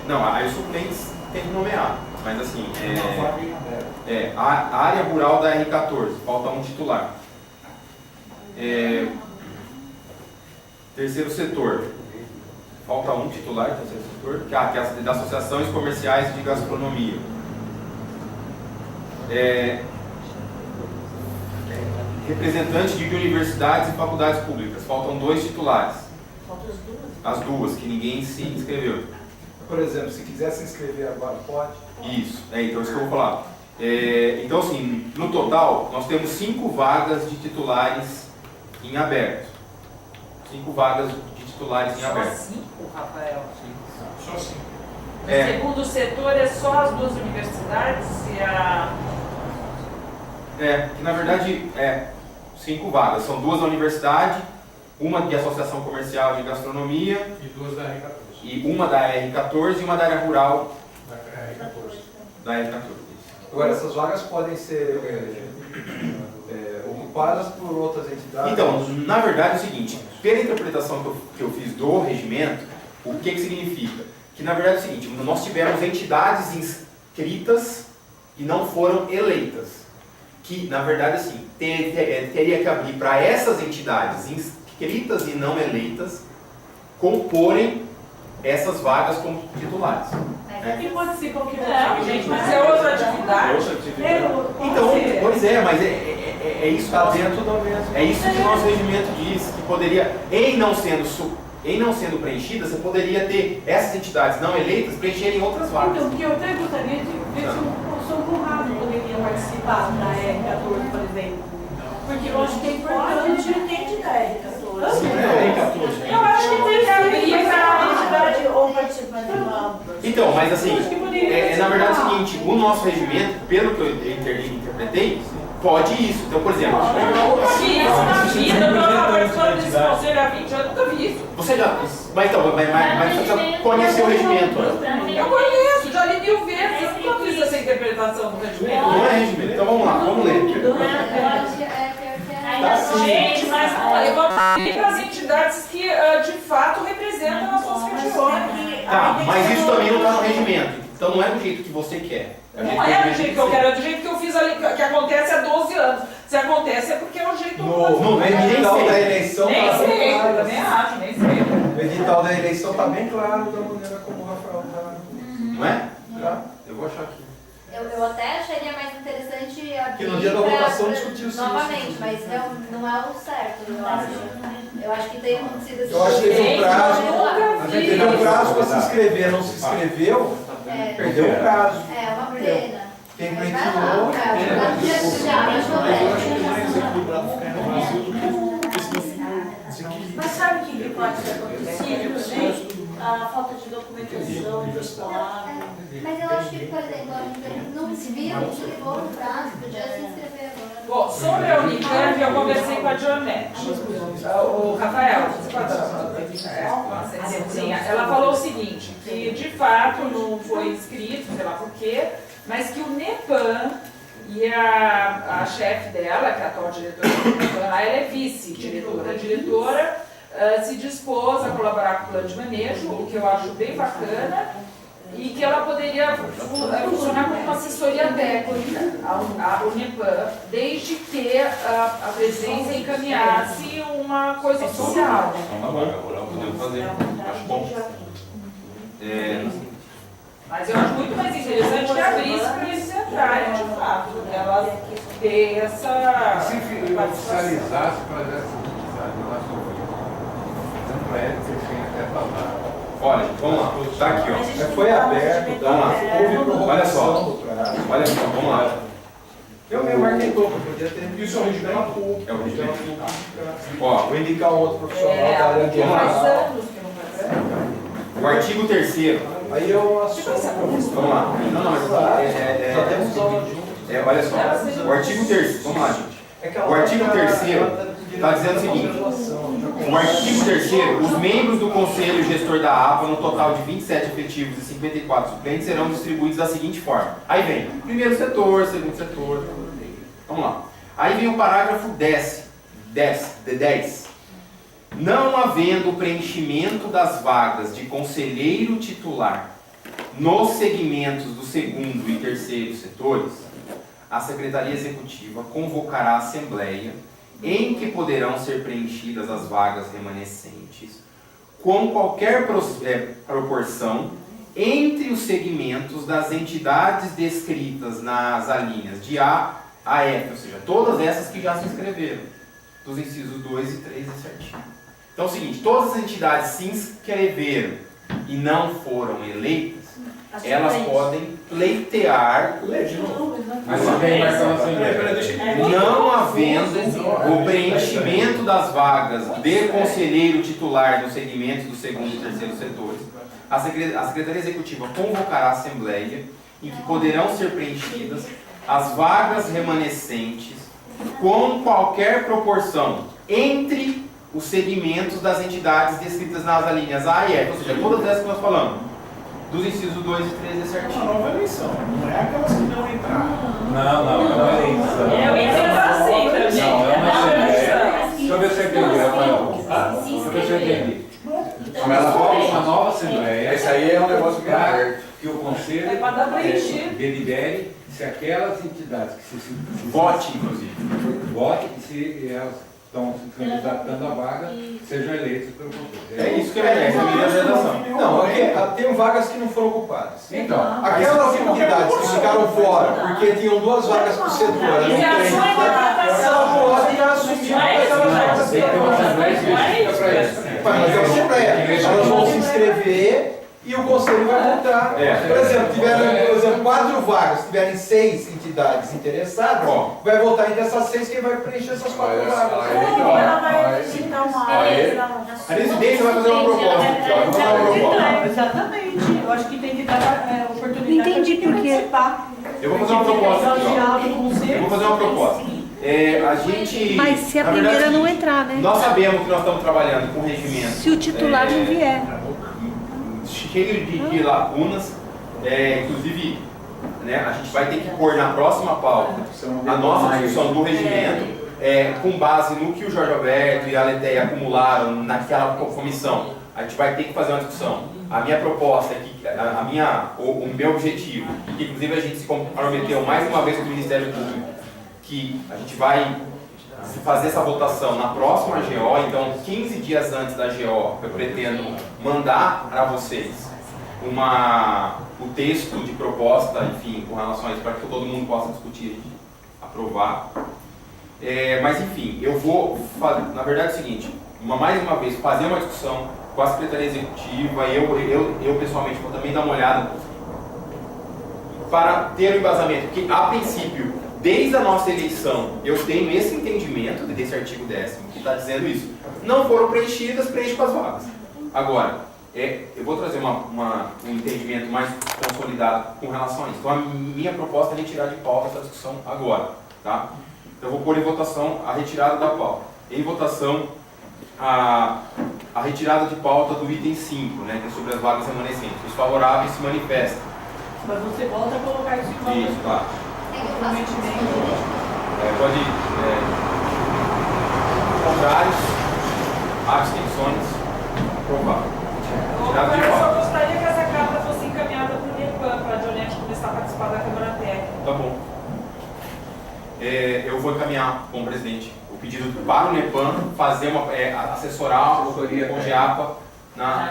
A: Não, aí os suplentes tem que nomear. Mas assim,
D: Uma vaga em aberto.
A: A área rural da R14, falta um titular. Terceiro setor, falta um titular, terceiro setor, que é das associações comerciais de gastronomia. Representante de universidades e faculdades públicas, faltam 2 titulares.
E: Faltam
A: As duas, que ninguém se inscreveu.
B: Por exemplo, se quiser se inscrever agora, pode?
A: Isso, então isso que eu vou falar. Então, assim, no total, nós temos 5 vagas de titulares em aberto. 5 vagas de titulares em aberto.
E: Só 5, Rafael?
D: Só assim.
E: O segundo setor é só as 2 universidades e a...
A: Que na verdade 5 vagas. São 2 da universidade, uma de associação comercial de gastronomia
D: E 2 da R14.
A: e uma da R14 e uma da área rural
D: Da R14.
A: da R14.
B: Agora, essas vagas podem ser ocupadas por outras entidades?
A: Então, na verdade é o seguinte, pela interpretação que eu fiz do regimento, o que significa? Que na verdade é o seguinte, nós tivemos entidades inscritas e não foram eleitas. Que na verdade assim, teria que abrir para essas entidades inscritas e não eleitas comporem essas vagas como titulares.
F: Mas
E: E pode ser qualquer outra, gente, mas é outra atividade.
A: Então, pois é, mas é isso que
B: Está dentro do mesmo.
A: É isso que o nosso regimento diz, que poderia, em não sendo preenchida, você poderia ter essas entidades não eleitas preencherem outras vagas.
J: Então, porque eu até gostaria de ver se o São Conrado poderia participar da R14, por exemplo. Porque eu acho que é importante entende da R14.
E: Eu acho que tem que abrir para a entidade
J: ou participante de uma...
A: Então, mas assim, na verdade é o seguinte, o nosso regimento, pelo que eu interpretei, pode isso. Então, por exemplo,
E: isso na vida, eu estou participando desse conselho há 20 anos, nunca vi isso.
A: você já. Mas você precisa conhecer o regimento.
E: Eu conheço, já li 1000 vezes, eu nunca fiz essa interpretação do regimento.
A: Não é regimento. Então vamos lá, vamos ler.
F: eu acho que é
E: Gente, mas eu vou ir para as entidades que de fato representam as suas regiões.
A: Tá, mas isso também não está no regimento. Então não é do jeito que você quer.
E: Não é do jeito que eu quero, é do jeito que eu fiz ali, que acontece há 12 anos. Se acontece é porque é o jeito
B: No edital da eleição
E: Nem
B: está bem
E: sei, eu
B: claro.
E: também acho, nem sei.
B: No edital da eleição está bem claro da maneira como o Rafael está.
A: Não é?
B: Tá?
A: Eu vou achar aqui.
F: Eu até acharia mais interessante abrir
B: Que no dia da votação discutiu-se
F: novamente,
B: isso.
F: mas não é o certo, eu acho. Eu acho que tem acontecido esse
B: Eu acho que teve um prazo.
F: Eu
B: Teve um prazo para se inscrever, não se inscreveu, perdeu o prazo.
F: É uma pena.
B: Quem
F: Mas
B: continuou.
J: Mas sabe o que pode ter acontecido também? A falta de documentação escolar.
F: Mas eu acho que, por exemplo, não se viu, chegou no prazo, podia se inscrever agora.
E: Bom, sobre a Unicamp, eu conversei com a Dionete. O Rafael, ela falou o seguinte, que de fato não foi inscrito, sei lá por quê, mas que o NEPAM e a chefe dela, que é a atual diretora do NEPAM, ela é vice-diretora. A diretora se dispôs a colaborar com o plano de manejo, o que eu acho bem bacana, e que ela poderia funcionar como uma assessoria técnica ao NEPAM, desde que a presidência encaminhasse uma coisa oficial.
A: Podemos fazer. Acho bom.
E: Mas eu acho muito mais interessante que abrisse para eles entrarem, de fato, ela ter essa
C: Se
E: participação.
C: oficializasse para essa entidade, eu acho que dizendo para ele que vocês têm até falar.
A: Olha, vamos lá. Tá aqui, ó.
B: Foi aberto,
A: Vamos lá.
B: houve prorrogação do prazo.
A: Olha só, vamos lá.
B: Eu mesmo marquei todo, podia ter.
D: Isso é o regimento?
A: É o regimento. Ó,
B: Vou indicar um outro profissional da área de
A: vamos lá.
E: Faz
B: rural.
E: anos que não vai.
A: O artigo 3º.
B: Aí eu assumo.
A: Vamos lá. Não, mas
B: Já temos aula juntos.
A: olha só. O artigo 3º. Vamos lá, gente.
B: É que a
A: O artigo
B: outra,
A: 3º
B: ela tá pedindo
A: está dizendo o seguinte.
B: graduação, já
A: O artigo 3º, os membros do Conselho Gestor da APA, no total de 27 efetivos e 54 suplentes, serão distribuídos da seguinte forma. Aí vem primeiro setor, segundo setor. Vamos lá. Aí vem o parágrafo 10. Não havendo preenchimento das vagas de conselheiro titular nos segmentos do segundo e terceiro setores, a Secretaria Executiva convocará a Assembleia em que poderão ser preenchidas as vagas remanescentes com qualquer proporção entre os segmentos das entidades descritas nas alíneas de A a F, ou seja, todas essas que já se inscreveram, dos incisos 2 e 3 é certinho. Então é o seguinte, todas as entidades se inscreveram e não foram eleitas, elas podem pleitear
I: Mas se tem marcação
A: não havendo o preenchimento das vagas de conselheiro titular nos segmentos do segundo e terceiro setores, a Secretaria Executiva convocará a Assembleia em que poderão ser preenchidas as vagas remanescentes com qualquer proporção entre os segmentos das entidades descritas nas alíneas A e F, ou seja, todas essas que nós falamos, dos incisos 2 e 3 é certinho.
D: Uma nova eleição, não é aquelas que não entraram.
I: Não é eleição.
E: Eu entendo assim também.
I: Deixa eu ver se eu entendi, Rafael. Deixa eu ver se eu entendi. Ela forma uma nova Assembleia.
C: Esse aí é um negócio bem aberto.
I: Que o Conselho
E: É para dar preencher.
I: delibere se aquelas entidades que se
A: Vote, inclusive.
I: votem, se elas estão se candidatando à vaga, sejam eleitas pelo Conselho.
A: É isso que é essa medida de redação.
B: Não, tem vagas que não foram ocupadas.
I: Então,
B: Aquelas entidades que ficaram fora, porque tinham 2 vagas por setor, eram 3, ela pode assumir aquelas vagas.
I: tem que ter uma Assembleia específica para isso.
B: Mas é uma Assembleia. Elas vão se inscrever e o Conselho vai votar. Por exemplo, tiveram 4 vagas, se tiverem 6 entidades interessadas, vai votar entre essas 6 quem vai preencher essas 4 vagas.
J: Ela vai apresentar uma
A: A residência vai fazer uma proposta.
J: Exatamente. Eu acho que tem que dar oportunidade
F: Entendi
J: para
F: por quê.
J: participar.
A: Eu vou fazer uma proposta aqui, ó. Eu vou fazer uma proposta. A gente...
F: Mas se a
A: na verdade,
F: primeira não entrar, né?
A: Nós sabemos que nós estamos trabalhando com regimento.
F: Se o titular não vier.
A: Cheio de lacunas, inclusive, né, a gente vai ter que pôr na próxima pauta a nossa discussão do regimento, com base no que o Jorge Alberto e a Letéia acumularam naquela comissão. A gente vai ter que fazer uma discussão. A minha proposta, o meu objetivo, que inclusive a gente se comprometeu mais uma vez com o Ministério Público, que a gente vai fazer essa votação na próxima GO, então 15 dias antes da GO, eu pretendo mandar para vocês o texto de proposta, enfim, com relação a isso, para que todo mundo possa discutir e aprovar. Mas enfim, eu vou, na verdade é o seguinte, mais uma vez, fazer uma discussão com a Secretaria Executiva, eu pessoalmente vou também dar uma olhada para ter o embasamento, porque a princípio, desde a nossa eleição, eu tenho esse entendimento desse artigo 10º, que está dizendo isso. Não foram preenchidas, preenche com as vagas. Agora, eu vou trazer um entendimento mais consolidado com relação a isso. Então, a minha proposta é retirar de pauta essa discussão agora. Tá? Então, eu vou pôr em votação a retirada da pauta. Em votação, a retirada de pauta do item 5, né, que é sobre as vagas remanescentes. Os favoráveis se manifestam.
J: Mas você volta a colocar isso em pauta.
A: Isso, claro.
J: Comprometimento.
A: Pode contrários, abstenções, aprovado. Tirado de
E: Eu só
A: pauta.
E: gostaria que essa carta fosse encaminhada para o NEPAM, para a Dionete começar a participar da Câmara Técnica.
A: Tá bom. Eu vou encaminhar com o presidente o pedido para o NEPAM fazer assessorar o GEAPA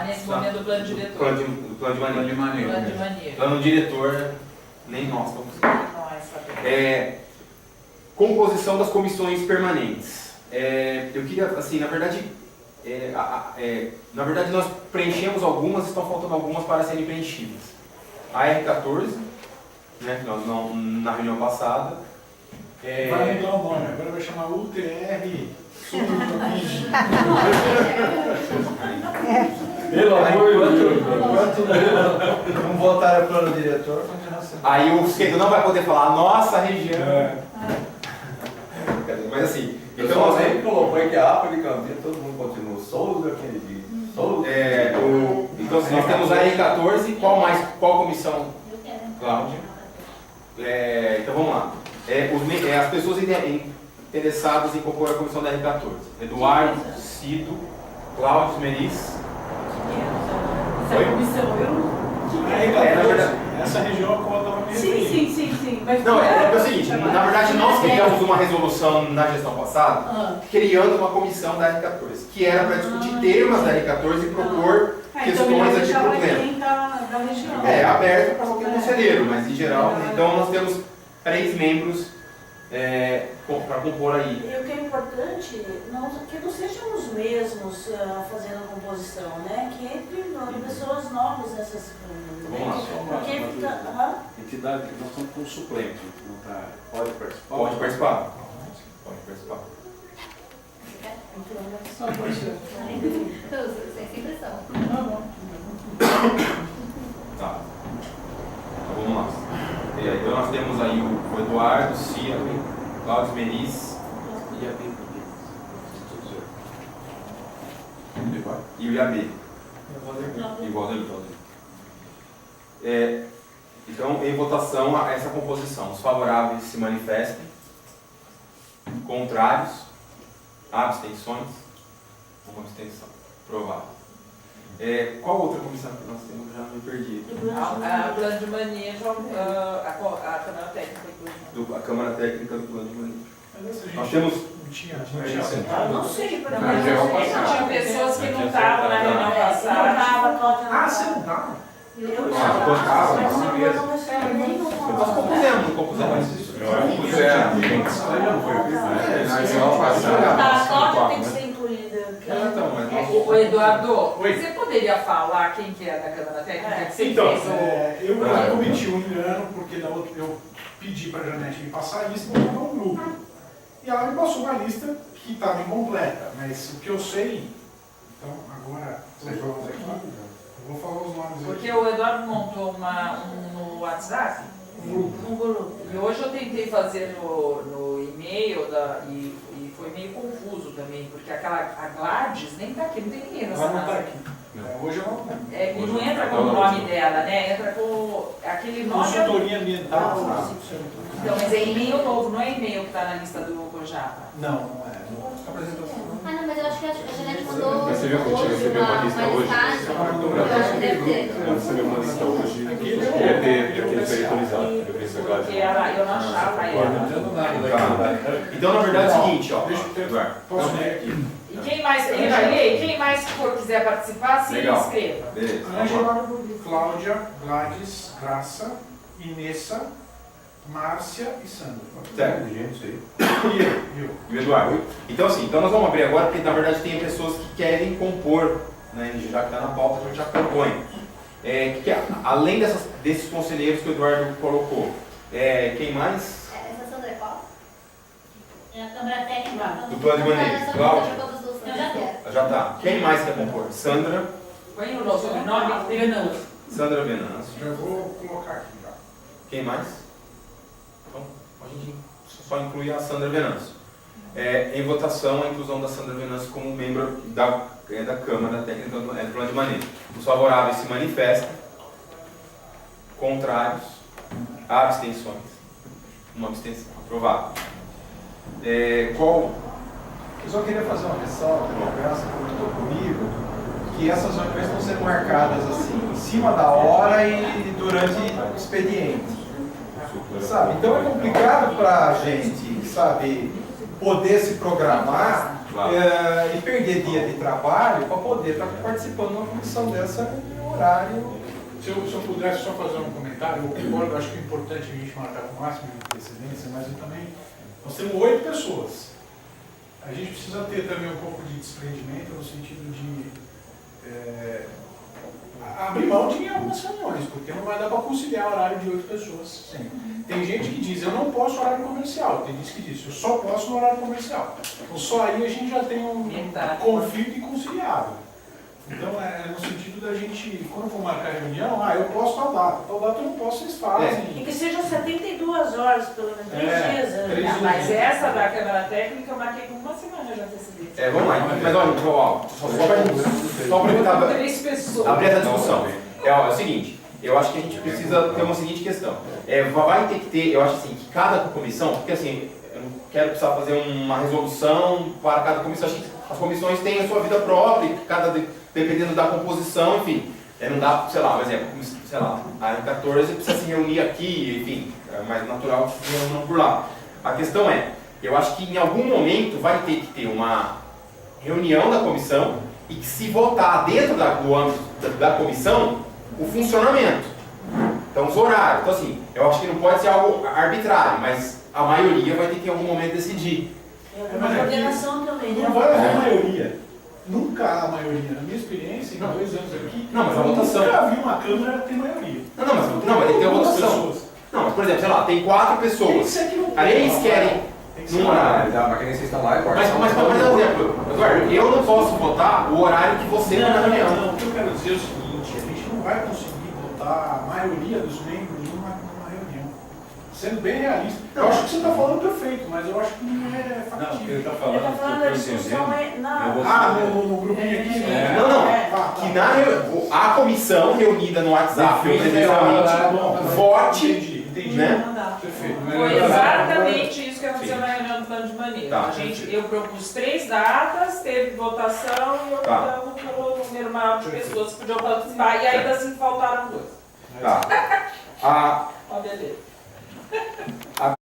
E: nesse momento do plano diretor.
A: Plano de manejo.
E: Plano de manejo.
A: Plano diretor, nem nós estamos.
E: Nós sabemos.
A: Composição das comissões permanentes. Eu queria, assim, na verdade, nós preenchemos algumas, estão faltando algumas para serem preenchidas. A R14, né, que nós na reunião passada.
D: Vai mudar o nome, agora vai chamar UTR Subcomissão.
B: Pelo amor de Deus. Enquanto não votar o plano diretor,
A: Aí o esquerdo não vai poder falar nossa região. Mas assim,
C: Então nós sempre colocou que a APA de Campinas, todo mundo continua. Souza, aquele de Souza.
A: Então nós temos a R14, qual comissão? Cláudia. Então vamos lá. As pessoas interessadas em compor a comissão da R14. Eduardo, Cido, Cláudio Meris.
J: Essa comissão, eu não
A: Na verdade,
D: nessa região a qual eu estava me referindo.
J: Sim. Mas
A: Não, é o seguinte, na verdade nós criamos uma resolução na gestão passada, criando uma comissão da R14, que era para discutir temas da R14 e propor questões aqui para o pleno.
J: Da região.
A: É aberto para qualquer conselheiro, mas em geral, então nós temos 3 membros para compor aí.
J: E o que é importante, que não sejam os mesmos fazendo a composição, né? Que entre pessoas novas nessas. Porque fica.
I: Entidade que nós estamos com suplente, não tá, pode participar?
A: Pode participar. Pode participar.
F: Sem impressão.
A: Tá. Então vamos lá. Então nós temos aí o Eduardo, Cia, Cláudio Meniz
I: E a Bíblia.
A: e o Iabê. E o Valdir. Então, em votação, essa composição. Os favoráveis se manifestem. Contrários. Abstenções. Uma abstenção. Aprovado. Qual outra comissão que nós temos? Já me perdi.
E: A plano de manejo, a Câmara Técnica do
A: A Câmara Técnica do Plano de Manejo.
D: Nós
A: temos.
D: Não tinha sentado.
J: Não sei, por
E: Tinha pessoas que não estavam na reunião passada.
D: Você não estava?
J: Eu
A: estava,
J: mas
A: não
J: eu não recebo nenhuma.
A: Nós compusemos, não compusemos isso.
J: A cópia tem que ser incluída.
E: O Eduardo, você poderia falar quem que é da Câmara Técnica que você
D: Então,
E: fez
D: eu cometi um engano, porque eu pedi para a Janete me passar a lista para montar um grupo. E ela me passou uma lista que estava incompleta, mas o que eu sei, então agora os nomes aqui, eu vou falar os nomes
E: Porque
D: aqui.
E: o Eduardo montou no WhatsApp,
J: Um grupo.
E: e hoje eu tentei fazer no e-mail e foi meio confuso também, porque a Gladys nem está aqui, não tem ninguém nessa
D: Ela não está
E: nada.
D: aqui. Hoje ela não está.
E: E não entra com o nome dela, né? Entra com aquele nome.
D: Consultoria ambiental.
E: Então, mas é e-mail novo, não é e-mail que está na lista do Cojapa.
D: Não é. Apresentação.
F: Ah, não, mas eu acho que a Janete mandou
I: Você viu que eu
F: hoje
I: recebi uma lista hoje?
F: mensagem. Eu acho que deve ter.
I: Eu recebi uma lista hoje. Eu queria ser autorizado. Eu queria ser
E: Porque eu não achava ela.
A: Então, na verdade, é o seguinte, ó. Eduardo.
D: Posso ler aqui?
E: E quem mais, quem mais for quiser participar, se
A: Legal.
E: inscreva.
A: Beleza.
D: Ângela, Cláudia, Gladys, Graça, Inessa, Márcia e Sandra.
A: Certo.
D: E eu.
A: E o Eduardo. Então, assim, nós vamos abrir agora, porque na verdade tem pessoas que querem compor, né, já que está na pauta, a gente já compõe. Além desses conselheiros que o Eduardo colocou, quem mais?
F: Essa Sandra é qual?
H: É a Câmara Técnica.
A: Do Plano de Manejo. Cláudia?
H: Eu já tô.
A: Já tá. Quem mais quer compor? Sandra.
E: Põe o nosso sobrenome, Fernando.
A: Sandra Venâncio.
D: Já vou colocar aqui já.
A: Quem mais? Então, a gente só inclui a Sandra Venâncio. Em votação, a inclusão da Sandra Venâncio como membro da Câmara Técnica do Plano de Manejo. Os favoráveis se manifestam. Contrários. Abstenções. Uma abstenção. Aprovado.
B: Eu só queria fazer uma ressalva, o Graça comentou comigo, que essas reuniões estão sendo marcadas assim, em cima da hora e durante o expediente. Sabe? Então é complicado para a gente, sabe, poder se programar e perder dia de trabalho para poder estar participando de uma comissão dessa em horário.
D: Se eu pudesse só fazer um comentário, eu concordo, acho que é importante a gente marcar com o máximo de antecedência, mas eu também. Nós temos 8 pessoas. A gente precisa ter também um pouco de desprendimento no sentido de abrir mão de algumas reuniões, porque não vai dar para conciliar o horário de 8 pessoas. Sim. Tem gente que diz, eu não posso horário comercial. Tem gente que diz, eu só posso no horário comercial. Então só aí a gente já tem um conflito inconciliável. Então no sentido da gente, quando for marcar reunião, eu posso tal data eu não posso, vocês fazem.
J: E que seja 72 horas, pelo menos 3 dias.
D: 3 dias.
E: Mas essa da Câmara Técnica eu marquei com uma semana já antecedência.
A: Vamos lá, mas olha, só para
E: 3 pessoas.
A: abrir essa discussão. É o seguinte, eu acho que a gente precisa ter uma seguinte questão. Vai ter que ter, eu acho assim, que cada comissão, porque assim, eu não quero precisar fazer uma resolução para cada comissão, acho que as comissões têm a sua vida própria, dependendo da composição, enfim. Não dá, sei lá, por exemplo, sei lá, a 14 precisa se reunir aqui, enfim, é mais natural que se reúnam por lá. A questão é, eu acho que em algum momento vai ter que ter uma reunião da comissão e que se votar dentro do âmbito da comissão o funcionamento. Então os horários, então assim, eu acho que não pode ser algo arbitrário, mas a maioria vai ter que em algum momento decidir.
J: Uma coordenação também, né?
D: Não vai haver maioria. Nunca há maioria. Na minha experiência, em 2 anos aqui,
A: Não, mas a votação.
D: eu nunca vi uma Câmara ter maioria.
A: Não, mas tem que ter uma votação.
D: Pessoas.
A: Não, mas por exemplo, sei lá, tem 4 pessoas.
D: Isso aqui não
A: Aí eles querem
D: tem que ser
A: num
D: uma-
A: horário.
C: Mas que nem vocês estão lá e
A: Mas para dar um exemplo, Eduardo, eu não posso votar o horário que você vai na reunião.
D: Não, o que eu quero dizer é o seguinte, a gente não vai conseguir votar a maioria dos membros numa reunião. Sendo bem realista. Eu acho que você está falando perfeito, mas eu acho que não é
I: Não,
D: factível.
I: ele está
J: Ele
I: falando,
J: está falando da discussão
I: eu vou
D: No grupinho aqui?
I: É.
A: Não, que a comissão reunida no WhatsApp,
I: Define
A: presencialmente, vote,
D: Entendi.
A: né?
D: Perfeito.
E: Foi exatamente isso que aconteceu na reunião do plano de manejo.
A: Tá.
E: Eu propus 3 datas, teve votação e
A: Tá.
E: optamos pelo número maior de pessoas que podiam participar e ainda assim faltaram 2.
A: Tá.
E: Ó, beleza.